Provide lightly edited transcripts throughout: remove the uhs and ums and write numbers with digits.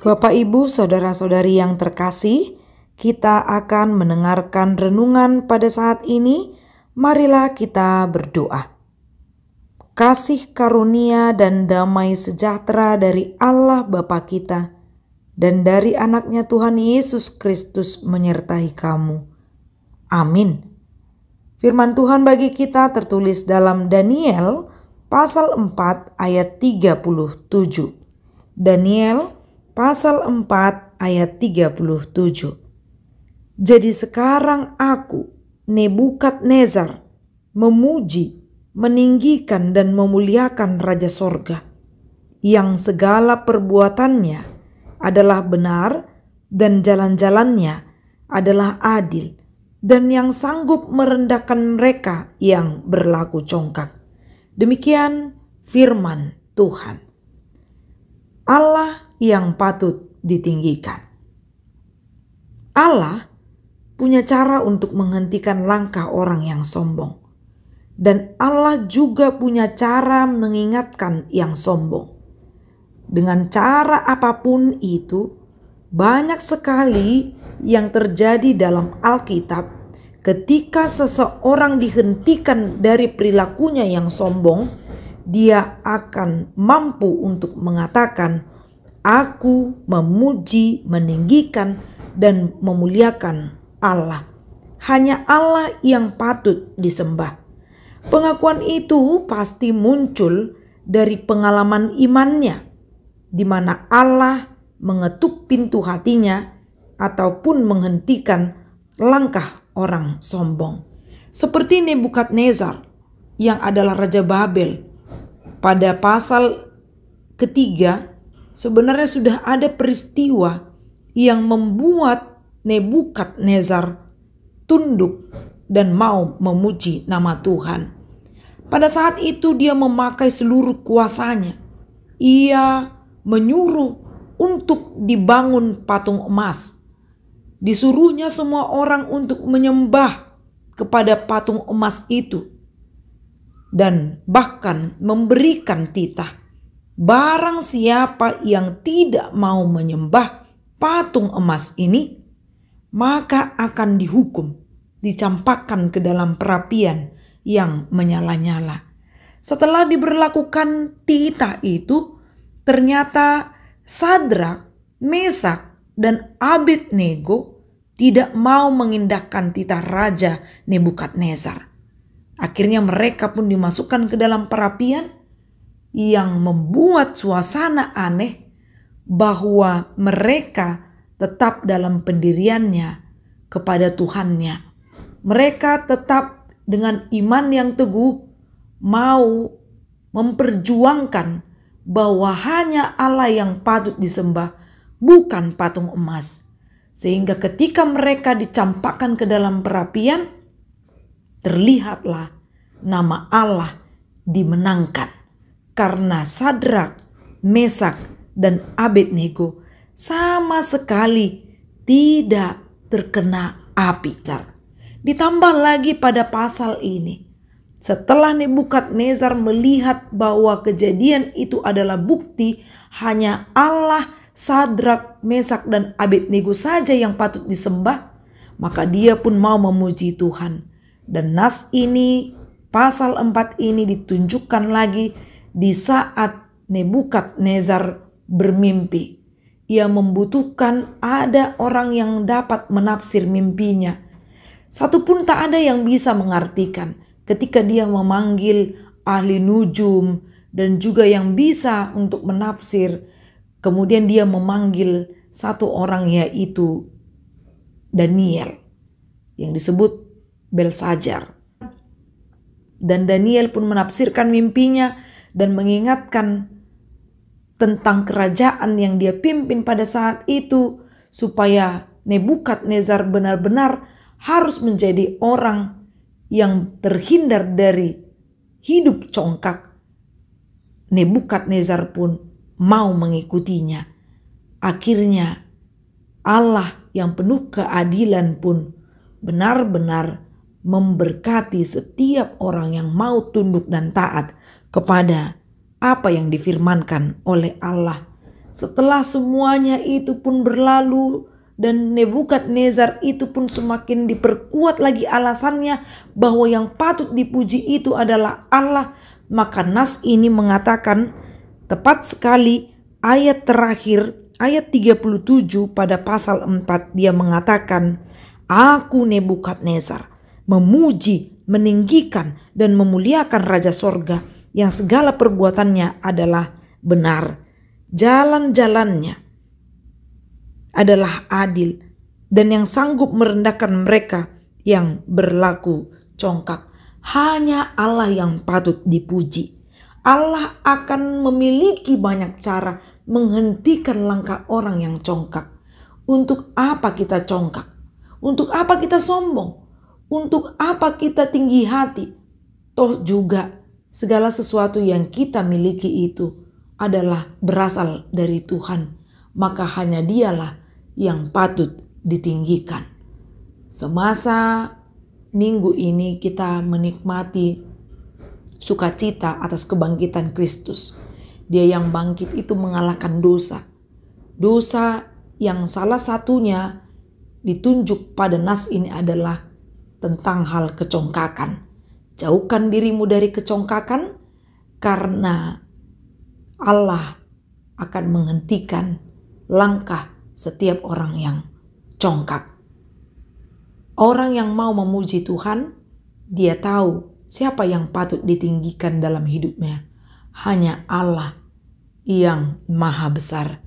Bapak, Ibu, saudara-saudari yang terkasih, kita akan mendengarkan renungan pada saat ini. Marilah kita berdoa. Kasih karunia dan damai sejahtera dari Allah Bapa kita dan dari anaknya Tuhan Yesus Kristus menyertai kamu. Amin. Firman Tuhan bagi kita tertulis dalam Daniel pasal 4 ayat 37. Daniel pasal 4 ayat 37. Jadi sekarang aku, Nebukadnezar, memuji, meninggikan dan memuliakan Raja Sorga, yang segala perbuatannya adalah benar dan jalan-jalannya adalah adil, dan yang sanggup merendahkan mereka yang berlaku congkak. Demikian firman Tuhan. Allah yang patut ditinggikan. Allah punya cara untuk menghentikan langkah orang yang sombong. Dan Allah juga punya cara mengingatkan yang sombong. Dengan cara apapun itu, banyak sekali yang terjadi dalam Alkitab ketika seseorang dihentikan dari perilakunya yang sombong, dia akan mampu untuk mengatakan, "Aku memuji, meninggikan, dan memuliakan Allah. Hanya Allah yang patut disembah." Pengakuan itu pasti muncul dari pengalaman imannya, di mana Allah mengetuk pintu hatinya ataupun menghentikan langkah orang sombong. Seperti Nebukadnezar yang adalah Raja Babel. Pada pasal ketiga, sebenarnya sudah ada peristiwa yang membuat Nebukadnezar tunduk dan mau memuji nama Tuhan. Pada saat itu dia memakai seluruh kuasanya. Ia menyuruh untuk dibangun patung emas. Disuruhnya semua orang untuk menyembah kepada patung emas itu. Dan bahkan memberikan titah. Barang siapa yang tidak mau menyembah patung emas ini, maka akan dihukum, dicampakkan ke dalam perapian yang menyala-nyala. Setelah diberlakukan titah itu, ternyata Sadrak, Mesak, dan Abednego tidak mau mengindahkan titah Raja Nebukadnezar. Akhirnya mereka pun dimasukkan ke dalam perapian yang membuat suasana aneh bahwa mereka tetap dalam pendiriannya kepada Tuhannya. Mereka tetap dengan iman yang teguh mau memperjuangkan bahwa hanya Allah yang patut disembah, bukan patung emas. Sehingga ketika mereka dicampakkan ke dalam perapian, terlihatlah nama Allah dimenangkan. Karena Sadrak, Mesak, dan Abednego sama sekali tidak terkena api. Ditambah lagi pada pasal ini, setelah Nebukadnezar melihat bahwa kejadian itu adalah bukti hanya Allah, Sadrak, Mesak, dan Abednego saja yang patut disembah, maka dia pun mau memuji Tuhan. Dan nas ini, pasal 4 ini ditunjukkan lagi di saat Nebukadnezar bermimpi. Ia membutuhkan ada orang yang dapat menafsir mimpinya. Satupun tak ada yang bisa mengartikan. Ketika dia memanggil ahli nujum dan juga yang bisa untuk menafsir, kemudian dia memanggil satu orang, yaitu Daniel yang disebut Belsajar. Dan Daniel pun menafsirkan mimpinya dan mengingatkan tentang kerajaan yang dia pimpin pada saat itu, supaya Nebukadnezar benar-benar harus menjadi orang yang terhindar dari hidup congkak. Nebukadnezar pun mau mengikutinya. Akhirnya Allah yang penuh keadilan pun benar-benar memberkati setiap orang yang mau tunduk dan taat kepada apa yang difirmankan oleh Allah. Setelah semuanya itu pun berlalu dan Nebukadnezar itu pun semakin diperkuat lagi alasannya bahwa yang patut dipuji itu adalah Allah, maka nas ini mengatakan tepat sekali ayat terakhir, ayat 37 pada pasal 4, dia mengatakan, "Aku Nebukadnezar memuji, meninggikan dan memuliakan Raja Sorga yang segala perbuatannya adalah benar. Jalan-jalannya adalah adil dan yang sanggup merendahkan mereka yang berlaku congkak." Hanya Allah yang patut dipuji. Allah akan memiliki banyak cara menghentikan langkah orang yang congkak. Untuk apa kita congkak? Untuk apa kita sombong? Untuk apa kita tinggi hati? Toh juga segala sesuatu yang kita miliki itu adalah berasal dari Tuhan, maka hanya Dialah yang patut ditinggikan. Semasa minggu ini kita menikmati sukacita atas kebangkitan Kristus. Dia yang bangkit itu mengalahkan dosa. Dosa yang salah satunya ditunjuk pada nas ini adalah tentang hal kecongkakan. Jauhkan dirimu dari kecongkakan, karena Allah akan menghentikan langkah setiap orang yang congkak. Orang yang mau memuji Tuhan, dia tahu siapa yang patut ditinggikan dalam hidupnya. Hanya Allah yang maha besar.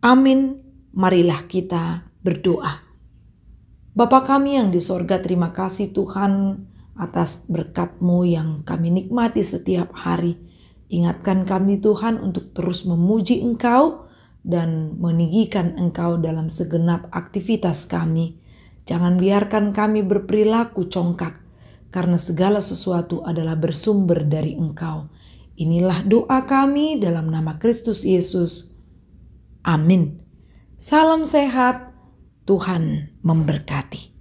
Amin. Marilah kita berdoa. Bapa kami yang di sorga, terima kasih Tuhan atas berkat-Mu yang kami nikmati setiap hari. Ingatkan kami Tuhan untuk terus memuji Engkau dan meninggikan Engkau dalam segenap aktivitas kami. Jangan biarkan kami berperilaku congkak, karena segala sesuatu adalah bersumber dari Engkau. Inilah doa kami dalam nama Kristus Yesus. Amin. Salam sehat, Tuhan memberkati.